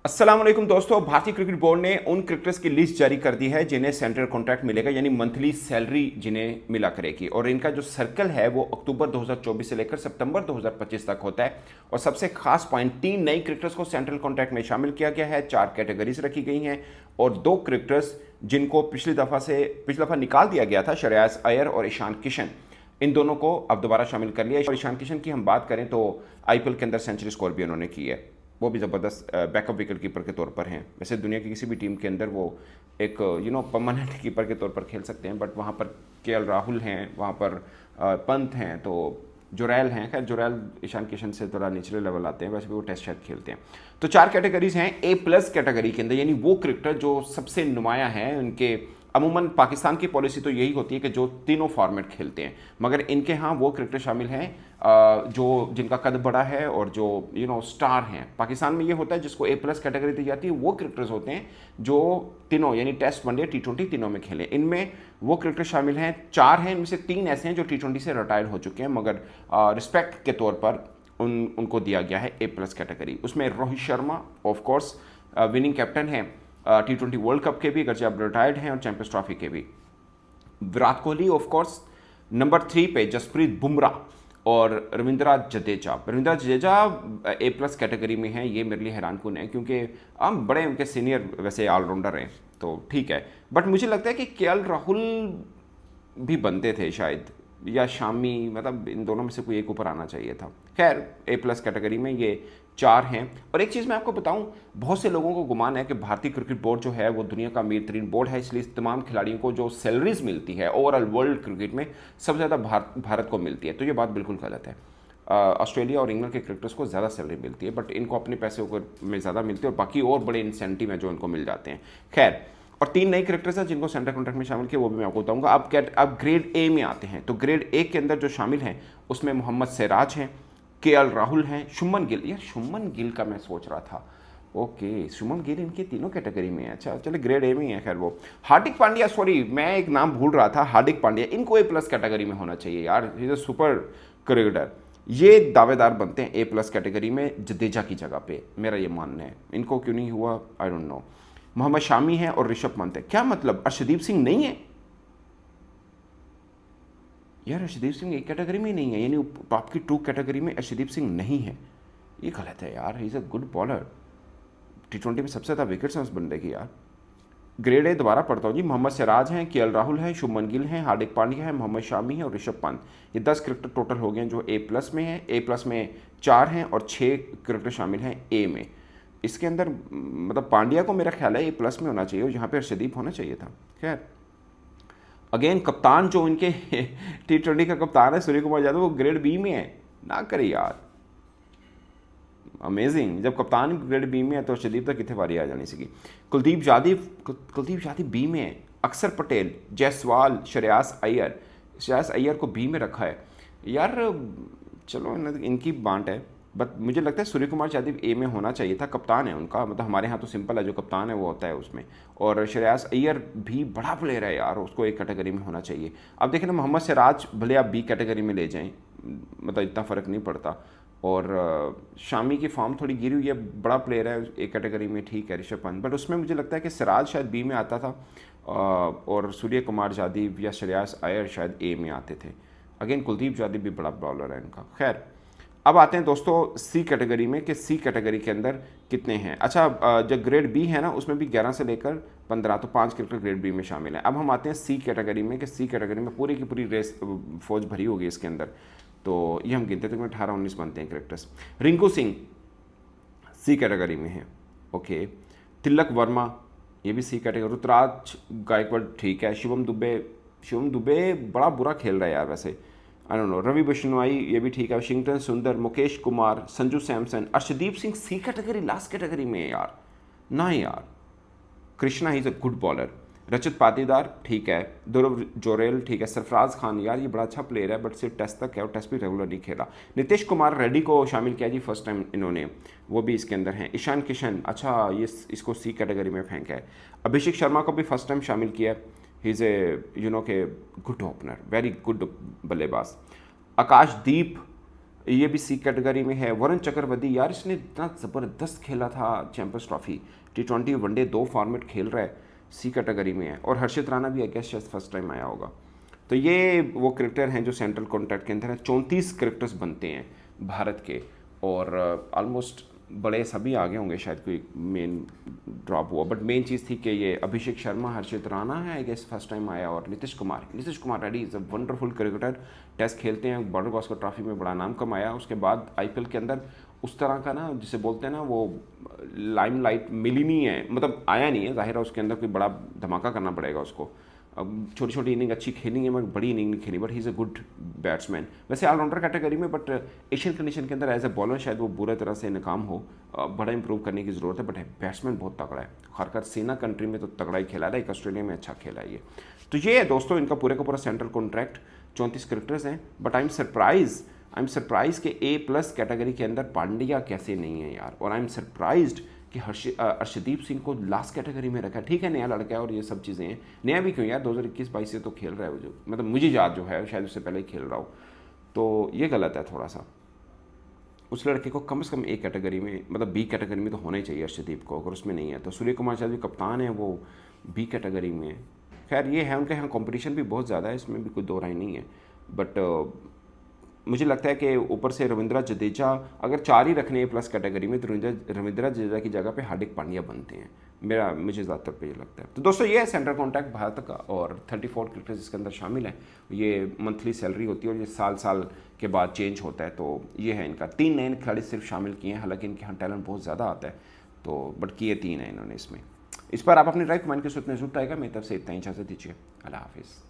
अस्सलाम वालेकुम दोस्तों। भारतीय क्रिकेट बोर्ड ने उन क्रिकेटर्स की लिस्ट जारी कर दी है जिन्हें सेंट्रल कॉन्ट्रैक्ट मिलेगा, यानी मंथली सैलरी जिन्हें मिला करेगी। और इनका जो सर्कल है वो अक्टूबर 2024 से लेकर सितंबर 2025 तक होता है। और सबसे खास पॉइंट, 3 नई क्रिकेटर्स को सेंट्रल कॉन्ट्रैक्ट में शामिल किया गया है, 4 कैटेगरीज रखी गई हैं और 2 क्रिकेटर्स जिनको पिछली दफा निकाल दिया गया था, श्रेयस अय्यर और ईशान किशन, इन दोनों को अब दोबारा शामिल कर लिया। और ईशान किशन की हम बात करें तो आईपीएल के अंदर सेंचुरी स्कोर भी उन्होंने की है, वो भी ज़बरदस्त बैकअप विकेट कीपर के तौर पर हैं। वैसे दुनिया की किसी भी टीम के अंदर वो एक परमानेंट कीपर के तौर पर खेल सकते हैं, बट वहाँ पर केएल राहुल हैं, वहाँ पर पंत हैं, तो जोरैल हैं। खैर जोरैल ईशान किशन से थोड़ा निचले लेवल आते हैं, वैसे भी वो टेस्ट शायद खेलते हैं। तो 4 कैटेगरीज हैं A+ कैटेगरी के अंदर, यानी वो क्रिकेटर जो सबसे नुमाया है। उनके अमूमन पाकिस्तान की पॉलिसी तो यही होती है कि जो तीनों फॉर्मेट खेलते हैं, मगर इनके यहाँ वो क्रिकेटर शामिल हैं जो जिनका कद बड़ा है और जो स्टार हैं। पाकिस्तान में ये होता है जिसको A+ कैटेगरी दी जाती है, वो क्रिकेटर्स होते हैं जो तीनों यानी टेस्ट, वनडे, T20 तीनों में खेले। इनमें वो क्रिकेटर शामिल हैं, 4 हैं, इनमें से 3 ऐसे हैं जो T20 से रिटायर हो चुके हैं, मगर रिस्पेक्ट के तौर पर उनको दिया गया है A+ कैटेगरी। उसमें Rohit Sharma of course winning captain हैं T20 वर्ल्ड कप के भी, अगरचे अब रिटायर्ड हैं, और चैंपियंस ट्रॉफी के भी। Virat Kohli of course number 3 पे, जसप्रीत बुमराह और रविंद्र जडेजा A+ कैटेगरी में है। ये मेरे लिए हैरानकुन है क्योंकि हम बड़े उनके सीनियर वैसे ऑलराउंडर हैं, तो ठीक है, बट मुझे लगता है कि केएल राहुल भी बनते थे शायद, या शामी, मतलब इन दोनों में से कोई एक ऊपर आना चाहिए था। खैर A+ कैटेगरी में ये 4 हैं। और एक चीज़ मैं आपको बताऊं, बहुत से लोगों को गुमान है कि भारतीय क्रिकेट बोर्ड जो है वो दुनिया का अमीर तरीन बोर्ड है, इसलिए तमाम खिलाड़ियों को जो सैलरीज मिलती है ओवरऑल वर्ल्ड क्रिकेट में सबसे ज़्यादा भारत को मिलती है। तो ये बात बिल्कुल गलत है। ऑस्ट्रेलिया और इंग्लैंड के क्रिकेटर्स को ज़्यादा सैलरी मिलती है, बट इनको अपने पैसे में ज़्यादा मिलती है और बाकी और बड़े इंसेंटिव हैं जो इनको मिल जाते हैं। खैर, और 3 नए क्रिकेटर्स हैं जिनको सेंट्रल कॉन्ट्रैक्ट में शामिल किया, वो भी मैं आपको बताऊंगा। अब ग्रेड ए में आते हैं, तो ग्रेड ए के अंदर जो शामिल हैं उसमें मोहम्मद सिराज हैं, केएल राहुल हैं, शुभमन गिल। यार शुभमन गिल का मैं सोच रहा था, ओके शुभमन गिल इनकी तीनों कैटेगरी में है। अच्छा चलो, ग्रेड ए में ही है। खैर वो हार्दिक पांड्या, सॉरी मैं एक नाम भूल रहा था, हार्दिक पांड्या, इनको A+ कैटेगरी में होना चाहिए यार, इज अ सुपर क्रिकेटर। ये दावेदार बनते हैं A+ कैटेगरी में जडेजा की जगह पे, मेरा ये मानना है। इनको क्यों नहीं हुआ I don't know. Mohammed Shami है और ऋषभ पंत है, क्या मतलब अर्शदीप सिंह नहीं है? यार अर्शदीप सिंह एक कैटेगरी में नहीं है, यानी टॉप की 2 कैटेगरी में अर्शदीप सिंह नहीं है, ये गलत है यार। He is a good bowler, T20 में सबसे ज़्यादा विकेट्स हैं उस बंदे की यार। ग्रेड ए दोबारा पढ़ता हूँ जी, मोहम्मद सिराज हैं, केएल राहुल हैं, शुभमन गिल हैं, हार्दिक पांड्या है, मोहम्मद शामी है और ऋषभ पंत। ये 10 क्रिकेटर टोटल हो गए जो A+ में हैं। A+ में 4 हैं और 6 क्रिकेटर शामिल हैं A में। इसके अंदर मतलब पांड्या को मेरा ख्याल है A+ में होना चाहिए और यहाँ पे अर्शदीप होना चाहिए था। खैर, अगेन कप्तान जो इनके T20 का कप्तान है सूर्य कुमार यादव, वो ग्रेड B में है। ना करे यार, अमेजिंग, जब कप्तान ग्रेड B में है तो अर्शदीप तक कितने बारी आ जानी सी। कुलदीप यादव B में है। अक्षर पटेल, जायसवाल, श्रेयस अय्यर को B में रखा है यार। चलो इनकी बांट है, बट मुझे लगता है सूर्य कुमार यादव A में होना चाहिए था, कप्तान है उनका। मतलब हमारे यहाँ तो सिंपल है, जो कप्तान है वो होता है उसमें। और श्रेयस अय्यर भी बड़ा प्लेयर है यार, उसको एक कैटेगरी में होना चाहिए। अब देखें ना, मोहम्मद सिराज भले आप B कैटेगरी में ले जाएं, मतलब इतना फ़र्क नहीं पड़ता। और शामी की फॉर्म थोड़ी गिरी हुई है, बड़ा प्लेयर है एक कैटेगरी में, ठीक है, ऋषभ पंत, बट उसमें मुझे लगता है कि सिराज शायद B में आता था और सूर्य कुमार यादव या श्रेयस अय्यर शायद A में आते थे। अगेन कुलदीप यादव भी बड़ा बॉलर है इनका। खैर, अब आते हैं दोस्तों C कैटेगरी में कि C कैटेगरी के अंदर कितने हैं। अच्छा, जो ग्रेड B है ना, उसमें भी 11 से लेकर 15, तो 5 क्रिकेटर ग्रेड B में शामिल हैं। अब हम आते हैं C कैटेगरी में कि C कैटेगरी में पूरी की पूरी रेस फौज भरी होगी इसके अंदर। तो ये हम गिनते तक में 18-19 बनते हैं cricketers. Rinku Singh C category में है, ओके। तिलक वर्मा ये भी C कैटेगरी। ऋतुराज गायकवाड़ ठीक है। शिवम दुबे बड़ा बुरा खेल रहा है यार वैसे, I don't know. Ravi Bishnoi ये भी ठीक है। Washington Sundar, Mukesh Kumar, Sanju Samson, Arshdeep Singh C category last category में है यार, ना यार। Krishna is a good bowler. Rajat Patidar ठीक है। ध्रुव जोरेल ठीक है। सरफराज खान यार ये बड़ा अच्छा प्लेयर है, बट सिर्फ टेस्ट तक है और टेस्ट भी रेगुलर नहीं खेला। नीतीश कुमार रेड्डी को शामिल किया जी फर्स्ट टाइम इन्होंने, वो भी इसके अंदर हैं। ईशान किशन, अच्छा ये इसको C कैटेगरी में फेंका है। अभिषेक शर्मा को भी फर्स्ट टाइम शामिल किया। ही इज़ ए के गुड ओपनर, वेरी गुड बल्लेबाज। आकाशदीप ये भी सी कैटेगरी में है। वरुण चक्रवर्ती, यार इसने इतना ज़बरदस्त खेला था champions trophy, T20 one day 2 format खेल रहा है, सी कैटेगरी में है। और हर्षित राणा भी आई गेस शायद फर्स्ट टाइम आया होगा। तो ये वो क्रिकेटर हैं जो सेंट्रल कॉन्ट्रैक्ट के अंदर है। 34 क्रिकेटर्स बनते हैं भारत के, और ऑलमोस्ट बड़े सभी आगे होंगे, शायद कोई मेन ड्रॉप हुआ, बट मेन चीज़ थी कि ये अभिषेक शर्मा, हर्षित राणा है आई गेस फर्स्ट टाइम आया, और Nitish Kumar Reddy is a wonderful cricketer, test खेलते हैं, बॉर्डर गावस्कर ट्रॉफी में बड़ा नाम कमाया। उसके बाद IPL के अंदर उस तरह का ना, जिसे बोलते हैं ना, वो लाइमलाइट मिली नहीं है, मतलब आया नहीं है, जाहिर है उसके अंदर कोई बड़ा धमाका करना पड़ेगा उसको। अब छोटी छोटी इनिंग अच्छी खेली है, मगर बड़ी इनिंग नहीं खेली, but he is a good batsman वैसे ऑलराउंडर कैटेगरी में। बट एशियन कंडीशन के अंदर एज ए बॉलर शायद वो बुरा तरह से नाकाम हो, बड़ा इंप्रूव करने की ज़रूरत है। बट बैट्समैन बहुत तगड़ा है, खासकर सेना कंट्री में तो तगड़ा ही खेला है, एक ऑस्ट्रेलिया में अच्छा खेला है ये। तो ये है दोस्तों इनका पूरे का पूरा सेंट्रल कॉन्ट्रैक्ट, 34 क्रिकेटर्स हैं। बट आई एम सरप्राइज कि A+ कैटेगरी के अंदर पांड्या कैसे नहीं है यार, और आई एम सरप्राइज्ड कि अर्शदीप सिंह को लास्ट कैटेगरी में रखा। ठीक है, नया लड़का है और ये सब चीज़ें हैं, नया भी क्यों यार, 2021-22 से तो खेल रहा है वो, जो मतलब मुझे याद जो है शायद उससे पहले ही खेल रहा हो, तो ये गलत है थोड़ा सा। उस लड़के को कम से कम A कैटेगरी में, मतलब B कैटेगरी में तो होना ही चाहिए अर्शदीप को, अगर उसमें नहीं है तो। सूर्य कुमार शायद भी कप्तान है, वो B कैटेगरी में है। खैर ये है, उनके यहाँ कॉम्पिटिशन भी बहुत ज़्यादा है, इसमें भी कोई दो राय नहीं है। बट मुझे लगता है कि ऊपर से रविंद्र जडेजा, अगर 4 ही रखने A+ कैटेगरी में, तो रविंद्र जडेजा की जगह पे हार्दिक पांड्या बनते हैं, मुझे ज़्यादातर पे ये लगता है। तो दोस्तों ये है सेंट्रल कॉन्ट्रैक्ट भारत का, और 34 क्रिकेटर्स इसके अंदर शामिल है। ये मंथली सैलरी होती है और ये साल के बाद चेंज होता है। तो ये है इनका 3 नए खिलाड़ी सिर्फ शामिल किए हैं, हालांकि इनके यहाँ टैलेंट बहुत ज़्यादा आता है, तो बट किए 3 है इन्होंने इसमें। इस पर आप अपनी राय कमेंट के सूत्र में जरूर आएगा। मेरी तरफ से इतना ही, इजाज़त दीजिए, अल्लाह हाफिज़।